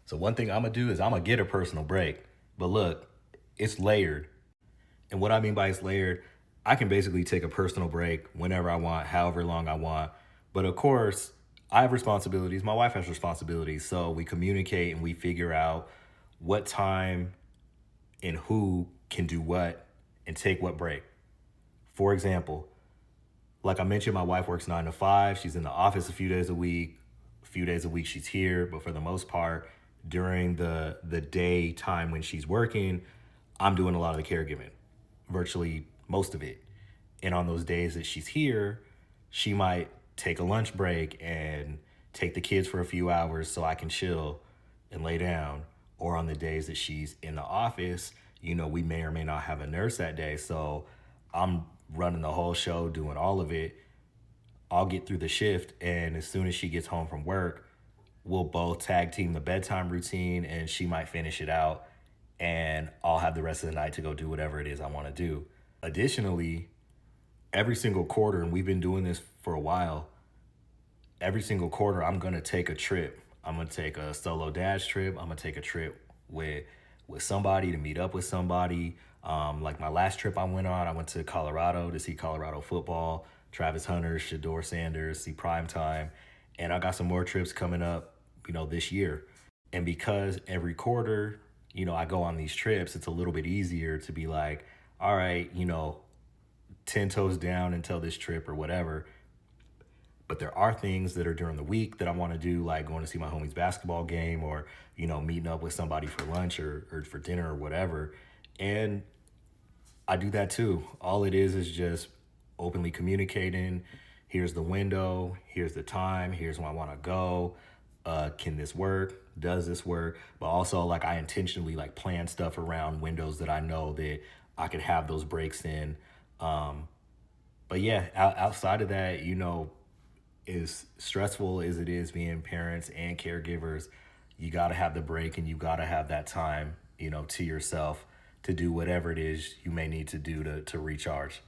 So one thing I'm gonna do is I'm gonna get a personal break. But look, it's layered. And what I mean by it's layered, I can basically take a personal break whenever I want, however long I want. But of course, I have responsibilities. My wife has responsibilities. So we communicate and we figure out what time and who can do what and take what break. For example, like I mentioned, my wife works 9 to 5. She's in the office a few days a week. A few days a week she's here, but for the most part, during the day time when she's working, I'm doing a lot of the caregiving, virtually most of it. And on those days that she's here, she might take a lunch break and take the kids for a few hours so I can chill and lay down. Or on the days that she's in the office, we may or may not have a nurse that day. So I'm running the whole show, doing all of it. I'll get through the shift. And as soon as she gets home from work, we'll both tag team the bedtime routine and she might finish it out. And I'll have the rest of the night to go do whatever it is I want to do. Additionally, every single quarter, and we've been doing this for a while, every single quarter, I'm going to take a trip. I'm going to take a solo dash trip. I'm going to take a trip with somebody to meet up with somebody. Like my last trip I went on, I went to Colorado to see Colorado football, Travis Hunter, Shador Sanders, see Prime Time. And I got some more trips coming up, this year. And because every quarter, I go on these trips, it's a little bit easier to be like, all right, 10 toes down until this trip or whatever. But there are things that are during the week that I want to do, like going to see my homie's basketball game or, meeting up with somebody for lunch or for dinner or whatever. And I do that too. All it is just openly communicating. Here's the window. Here's the time. Here's when I want to go. Can this work? Does this work? But also, like, I intentionally like plan stuff around windows that I know that I could have those breaks in. But yeah, outside of that, as stressful as it is being parents and caregivers, you got to have the break and you got to have that time, to yourself to do whatever it is you may need to do to recharge.